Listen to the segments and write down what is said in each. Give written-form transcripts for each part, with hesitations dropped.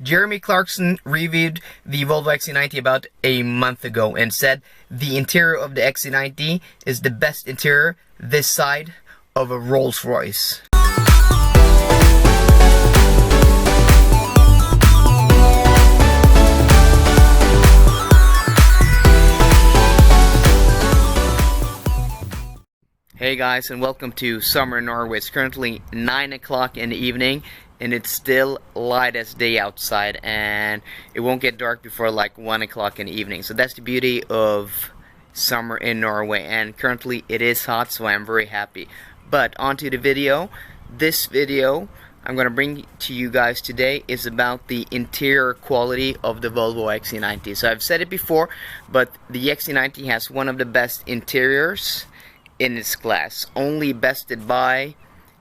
Jeremy Clarkson reviewed the Volvo XC90 about a month ago and said the interior of the XC90 is the best interior this side of a Rolls-Royce. Hey guys, and welcome to summer in Norway. It's currently 9 o'clock in the evening and it's still light as day outside, and it won't get dark before like 1 o'clock in the evening. So that's the beauty of summer in Norway, and currently it is hot, so I'm very happy. But onto the video. This video I'm going to bring to you guys today is about the interior quality of the Volvo XC90. So I've said it before, but the XC90 has one of the best interiors in its class, only bested by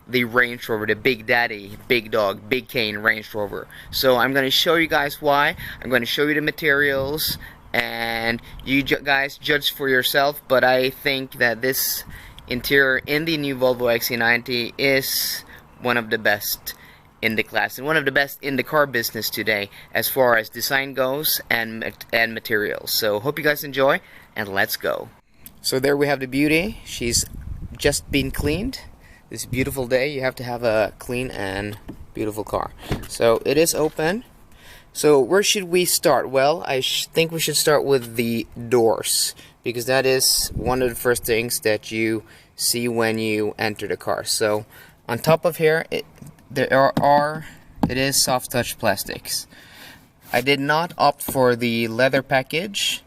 the Range Rover, the Big Daddy, Big Dog, Big Cane Range Rover. So I'm going to show you guys why. I'm going to show you the materials, and you guys judge for yourself. But I think that this interior in the new Volvo XC90 is one of the best in the class, and one of the best in the car business today as far as design goes and materials. So hope you guys enjoy, and let's go. So there we have the beauty. She's just been cleaned. This beautiful day, you have to have a clean and beautiful car. So it is open. So where should we start? Well, I think we should start with the doors, because that is one of the first things that you see when you enter the car. So on top of here, it is soft touch plastics. I did not opt for the leather package.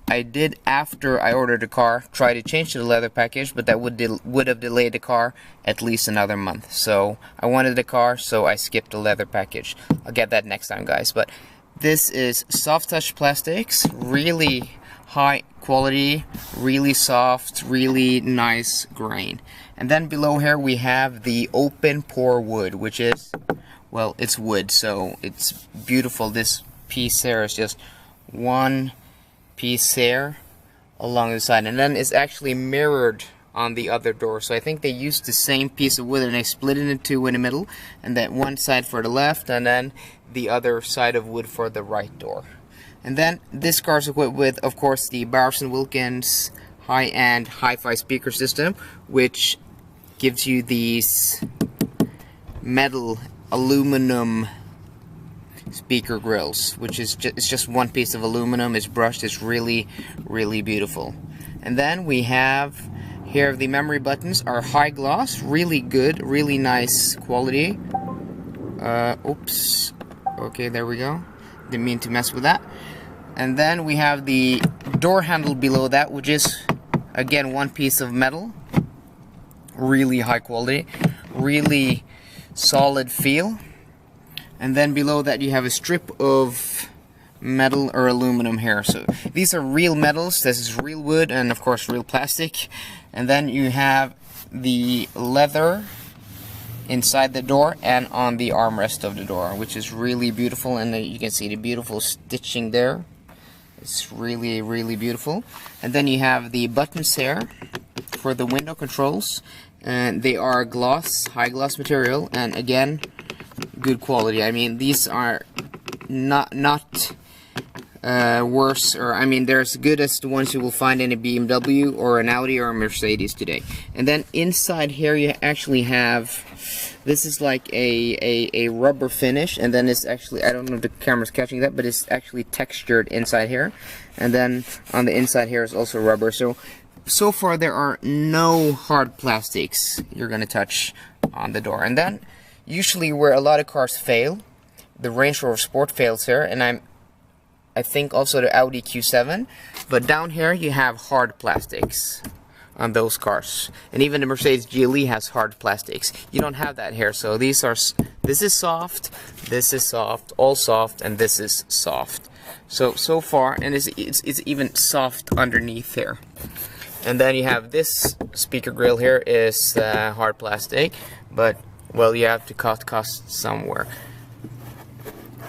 I did, after I ordered the car, try to change to the leather package, but that would have delayed the car at least another month. So I wanted the car, so I skipped the leather package. I'll get that next time, guys. But this is soft touch plastics, really high quality, really soft, really nice grain. And then below here we have the open pore wood, which is, well, it's wood, so it's beautiful. This piece here is just one piece here along the side, and then it's actually mirrored on the other door. So I think they used the same piece of wood and they split it in two in the middle, and then one side for the left and then the other side of wood for the right door. And then this car is equipped with, of course, the Bowers & Wilkins high-end hi-fi speaker system, which gives you these metal aluminum speaker grills, which is it's just one piece of aluminum. It's brushed. It's really beautiful. And then we have here the memory buttons are high gloss, really good, really nice quality. Oops, okay, there we go, didn't mean to mess with that. And then we have the door handle below that, which is again one piece of metal, really high quality, really solid feel. And then below that you have a strip of metal or aluminum here. So these are real metals. This is real wood and of course real plastic. And then you have the leather inside the door and on the armrest of the door, which is really beautiful. And you can see the beautiful stitching there. It's really beautiful. And then you have the buttons here for the window controls, and they are gloss, high gloss material, and again, good quality. I mean, these are not worse, or I mean, they're as good as the ones you will find in a BMW or an Audi or a Mercedes today. And then inside here you actually have, this is like a rubber finish, and then it's actually, I don't know if the camera's catching that, but it's actually textured inside here. And then on the inside here is also rubber. So far there are no hard plastics you're gonna touch on the door. And then usually where a lot of cars fail, the Range Rover Sport fails here, and I think also the Audi Q7, but down here you have hard plastics on those cars, and even the Mercedes GLE has hard plastics. You don't have that here. So this is soft, this is soft, all soft, and this is soft. So far, and it's even soft underneath here. And then you have this speaker grill here is hard plastic, but well, you have to cut costs somewhere.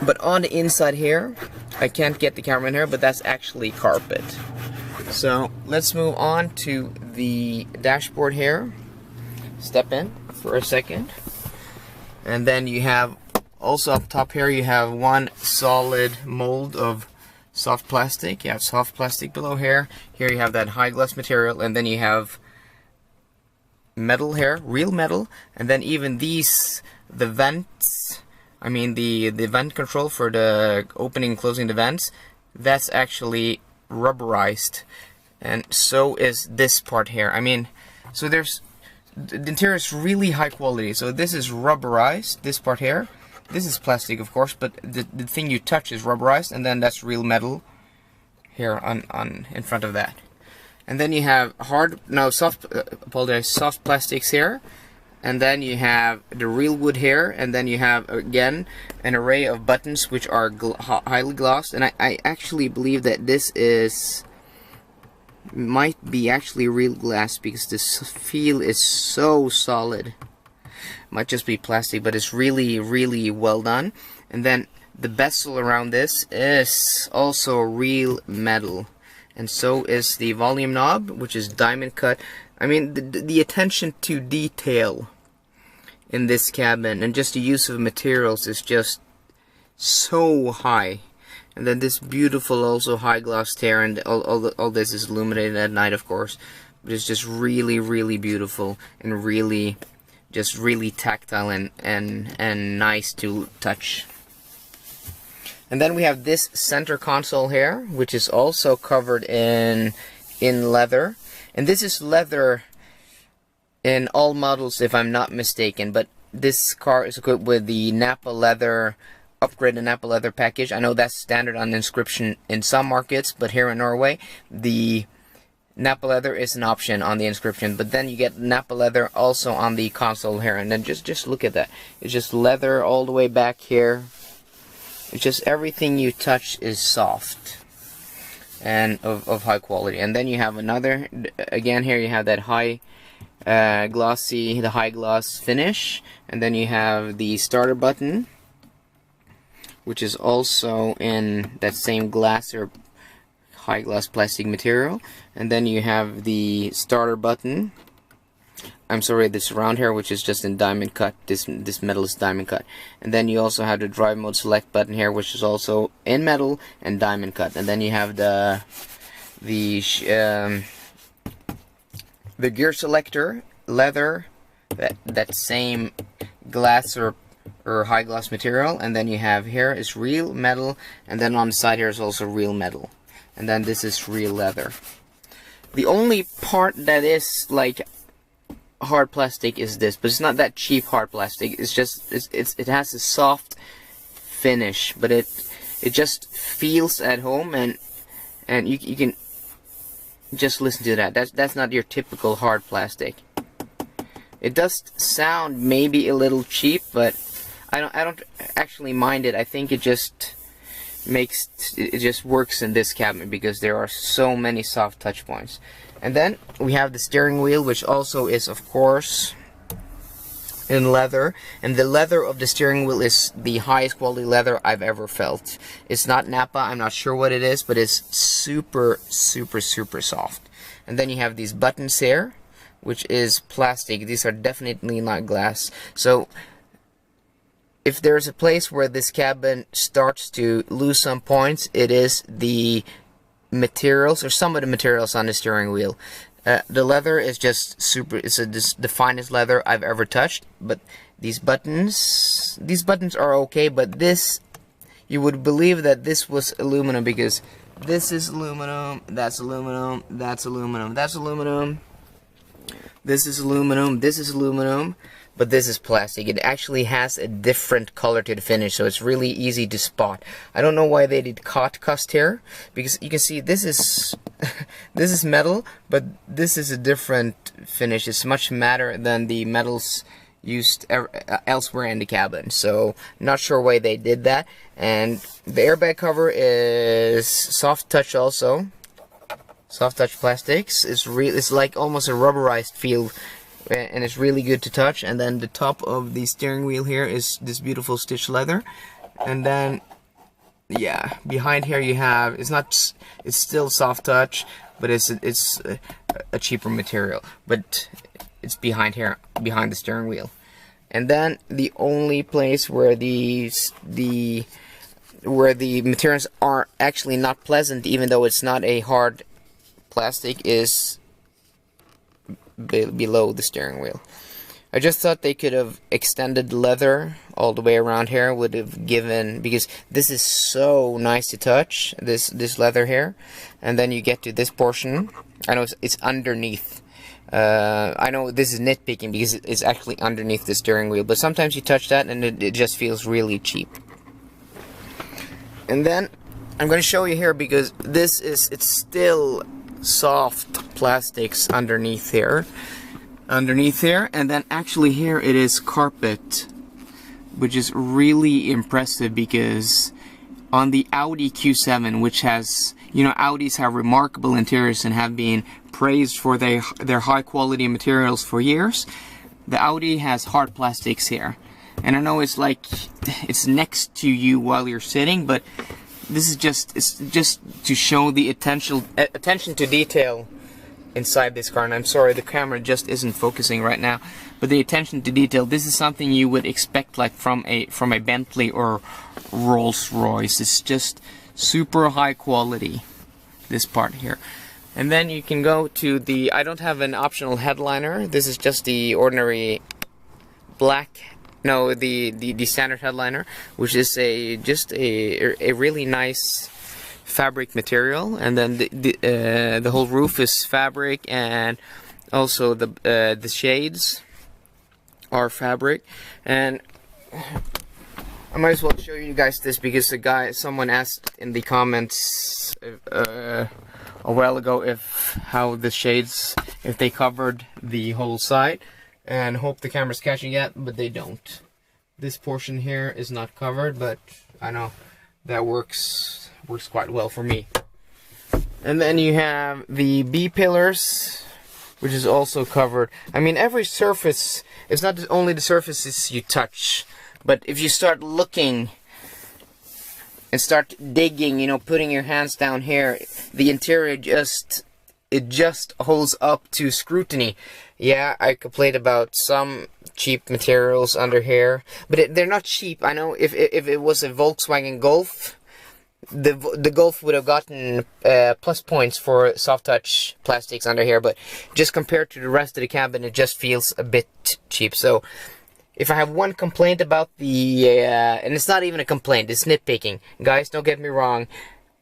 But on the inside here, I can't get the camera in here, but that's actually carpet. So let's move on to the dashboard here. Step in for a second. And then you have Also up top here you have one solid mold of soft plastic. You have soft plastic below here. Here you have that high gloss material, and then you have metal here, real metal, and then even these, the vents, I mean the vent control for the opening and closing the vents, that's actually rubberized, and so is this part here. I mean, so there's, the interior is really high quality. So this is rubberized, this part here. This is plastic, of course, but the thing you touch is rubberized, and then that's real metal here on in front of that. And then you have soft plastics here, and then you have the real wood here, and then you have again an array of buttons which are highly glossed. And I actually believe that this might be actually real glass, because this feel is so solid. Might just be plastic, but it's really, really well done. And then the bezel around this is also real metal, and so is the volume knob, which is diamond cut. I mean, the attention to detail in this cabin and just the use of materials is just so high. And then this beautiful also high gloss tear, and all this is illuminated at night, of course, but it's just really, really beautiful, and really just really tactile and nice to touch. And then we have this center console here, which is also covered in leather, and this is leather in all models if I'm not mistaken, but this car is equipped with the Napa leather, upgraded Napa leather package. I know that's standard on Inscription in some markets, but here in Norway the Napa leather is an option on the Inscription, but then you get Napa leather also on the console here. And then just look at that, it's just leather all the way back here. It's just everything you touch is soft and of high quality. And then you have another, again here you have that high glossy, the high gloss finish, and then you have the starter button, which is also in that same glass or high gloss plastic material. And then you have the starter button, I'm sorry, this round here, which is just in diamond cut. This metal is diamond cut. And then you also have the drive mode select button here, which is also in metal and diamond cut. And then you have the gear selector, leather, that same glass or high gloss material. And then you have here is real metal, and then on the side here is also real metal, and then this is real leather. The only part that is like hard plastic is this, but it's not that cheap hard plastic. It's just it has a soft finish, but it just feels at home, and you can just listen to that. That's not your typical hard plastic. It does sound maybe a little cheap, but I don't actually mind it. I think it just works in this cabin because there are so many soft touch points. And then we have the steering wheel, which also is of course in leather, and the leather of the steering wheel is the highest quality leather I've ever felt. It's not Napa, I'm not sure what it is, but it's super soft. And then you have these buttons here, which is plastic. These are definitely not glass. So if there's a place where this cabin starts to lose some points, it is the materials, or some of the materials on the steering wheel. The leather is just super, it's the finest leather I've ever touched, but these buttons are okay, but this, you would believe that this was aluminum, because this is aluminum, that's aluminum, that's aluminum, that's aluminum, this is aluminum, this is aluminum, but this is plastic. It actually has a different color to the finish, so it's really easy to spot. I don't know why they did cast here, because you can see this is this is metal, but this is a different finish. It's much matter than the metals used elsewhere in the cabin, so not sure why they did that. And the airbag cover is soft touch also. Soft touch plastics. It's like almost a rubberized feel, and it's really good to touch. And then the top of the steering wheel here is this beautiful stitched leather. And then yeah, behind here you have, it's still soft touch, but it's a cheaper material, but it's behind here, behind the steering wheel. And then the only place where the materials are actually not pleasant, even though it's not a hard plastic, is below the steering wheel. I just thought they could have extended leather all the way around here, would have given, because this is so nice to touch, this leather here, and then you get to this portion. I know it's underneath. I know this is nitpicking because it's actually underneath the steering wheel, but sometimes you touch that and it just feels really cheap. And then I'm going to show you here, because it's still soft plastics underneath here, and then actually here it is carpet, which is really impressive, because on the Audi Q7, which has, you know, Audis have remarkable interiors and have been praised for their high quality materials for years, the Audi has hard plastics here. And I know it's like it's next to you while you're sitting, but this is just to show the attention to detail inside this car. And I'm sorry, the camera just isn't focusing right now, but the attention to detail, this is something you would expect like from a Bentley or Rolls-Royce. It's just super high quality, this part here. And then you can go to the, I don't have an optional headliner, this is just the ordinary black, no, the standard headliner, which is just a really nice fabric material. And then the whole roof is fabric, and also the shades are fabric. And I might as well show you guys this, because someone asked in the comments a while ago how the shades, if they covered the whole side, and hope the camera's catching it, but they don't. This portion here is not covered, but I know that works quite well for me. And then you have the B pillars, which is also covered. I mean, every surface, it's not only the surfaces you touch, but if you start looking and start digging, you know, putting your hands down here, the interior just holds up to scrutiny. Yeah, I complained about some cheap materials under here, but they're not cheap. I know if it was a Volkswagen Golf, the Golf would have gotten plus points for soft touch plastics under here, but just compared to the rest of the cabin, it just feels a bit cheap. So if I have one complaint about and it's not even a complaint, it's nitpicking. Guys, don't get me wrong.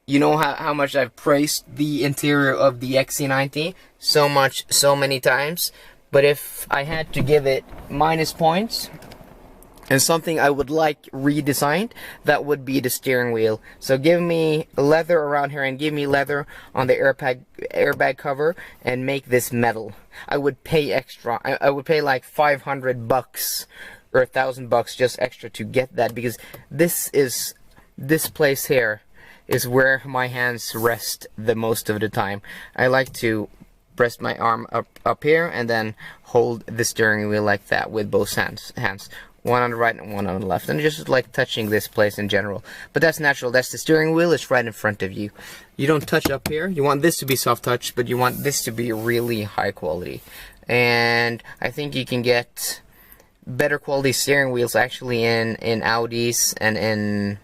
You know how much I've praised the interior of the XC90 so much, so many times. But if I had to give it minus points and something I would like redesigned, that would be the steering wheel. So give me leather around here, and give me leather on the airbag cover, and make this metal. I would pay extra. I would pay like $500 or $1,000 just extra to get that, because this place here is where my hands rest the most of the time. I like to rest my arm up here and then hold the steering wheel like that with both hands. One on the right and one on the left, and just like touching this place in general. But that's natural. That's the steering wheel. It's right in front of you. You don't touch up here. You want this to be soft touch, but you want this to be really high quality. And I think you can get better quality steering wheels actually in Audis and in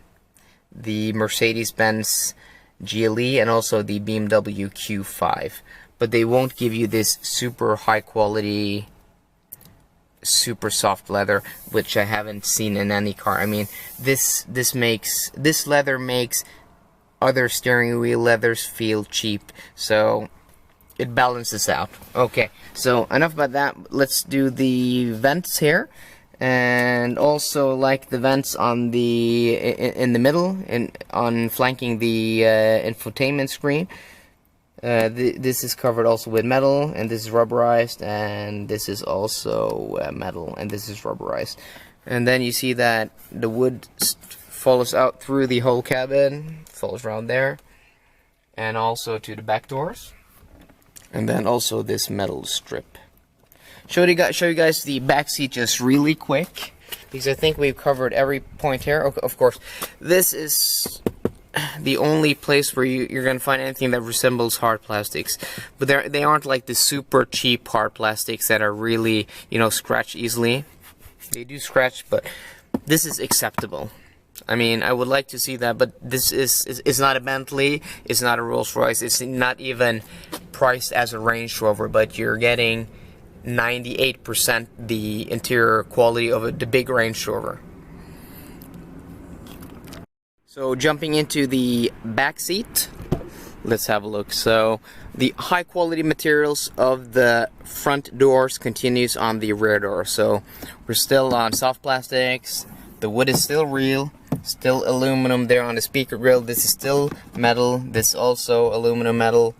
the Mercedes-Benz GLE and also the BMW Q5. But they won't give you this super high quality, super soft leather, which I haven't seen in any car. I mean, this leather makes other steering wheel leathers feel cheap, so it balances out. Okay, so enough about that. Let's do the vents here, and also like the vents on the in the middle and on flanking the infotainment screen. This is covered also with metal, and this is rubberized, and this is also metal, and this is rubberized. And then you see that the wood follows out through the whole cabin, follows around there, and also to the back doors, and then also this metal strip. Show you guys the back seat just really quick, because I think we've covered every point here. Of course, this is the only place where you're gonna find anything that resembles hard plastics, but they aren't like the super cheap hard plastics that are really, you know, scratch easily. They do scratch, but this is acceptable. I mean, I would like to see that, but this is not a Bentley, it's not a Rolls Royce, it's not even priced as a Range Rover, but you're getting 98% the interior quality of the big Range Rover. So jumping into the back seat, let's have a look. So the high quality materials of the front doors continues on the rear door. So we're still on soft plastics, the wood is still real, still aluminum there on the speaker grill. This is still metal, this is also aluminum metal,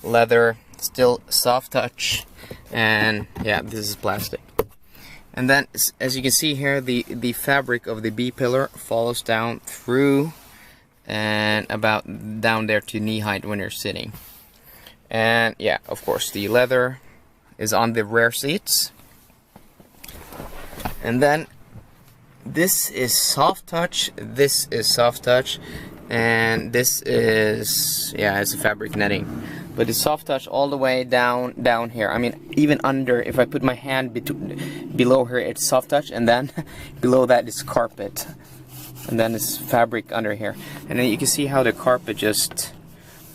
leather, still soft touch, and yeah, this is plastic. And then as you can see here, the fabric of the B-pillar follows down through and about down there to knee height when you're sitting. And yeah, of course the leather is on the rear seats. And then this is soft touch, this is soft touch, and this is, yeah, it's a fabric netting. But it's soft touch all the way down here. I mean, even under, if I put my hand below here, it's soft touch, and then below that is carpet. And then it's fabric under here. And then you can see how the carpet just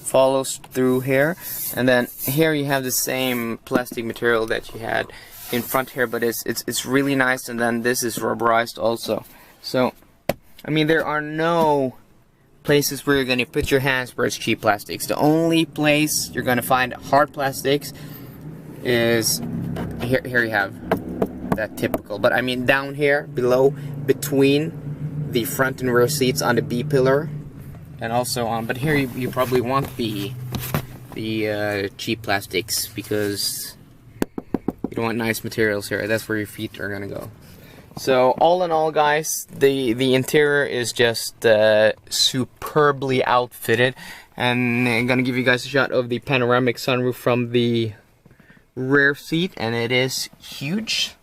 follows through here. And then here you have the same plastic material that you had in front here, but it's really nice. And then this is rubberized also. So, I mean, there are no places where you're going to put your hands where it's cheap plastics. The only place you're going to find hard plastics is here. Here you have that typical, but I mean down here below, between the front and rear seats on the B-pillar, and also on, but here you probably want the cheap plastics because you don't want nice materials here. That's where your feet are gonna go. So all in all, guys, the interior is just superbly outfitted, and I'm gonna give you guys a shot of the panoramic sunroof from the rear seat, and it is huge.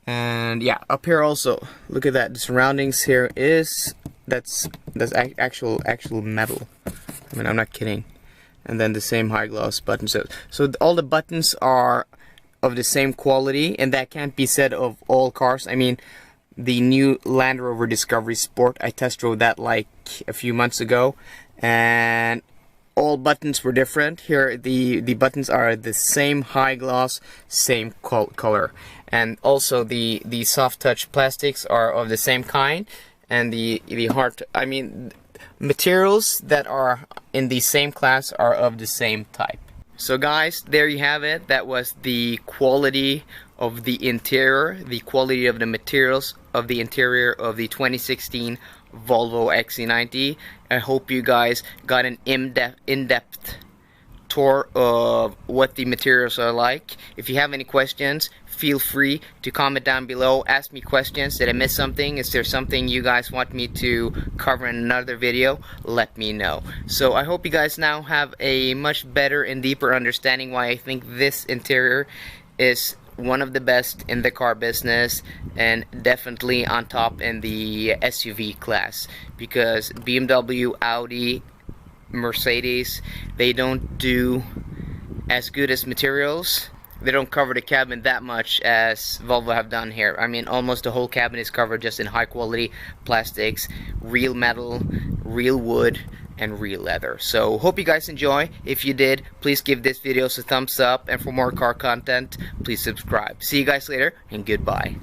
And yeah, up here also, look at that. The surroundings here is that's actual metal. I mean, I'm not kidding. And then the same high gloss buttons. So all the buttons are of the same quality, and that can't be said of all cars. I mean, the new Land Rover Discovery Sport, I test drove that like a few months ago, and all buttons were different. Here the buttons are the same high gloss, same color, and also the soft touch plastics are of the same kind, and the hard, I mean, materials that are in the same class are of the same type. So guys, there you have it. That was the quality of the interior, the quality of the materials of the interior of the 2016 Volvo XC90. I hope you guys got an in-depth tour of what the materials are like. If you have any questions, feel free to comment down below. Ask me questions. Did I miss something? Is there something you guys want me to cover in another video? Let me know. So I hope you guys now have a much better and deeper understanding why I think this interior is one of the best in the car business, and definitely on top in the SUV class, because BMW, Audi, Mercedes, they don't do as good as materials. They don't cover the cabin that much as Volvo have done here. I mean, almost the whole cabin is covered just in high quality plastics, real metal, real wood, and real leather. So hope you guys enjoy. If you did, please give this video a thumbs up, and for more car content, please subscribe. See you guys later, and goodbye.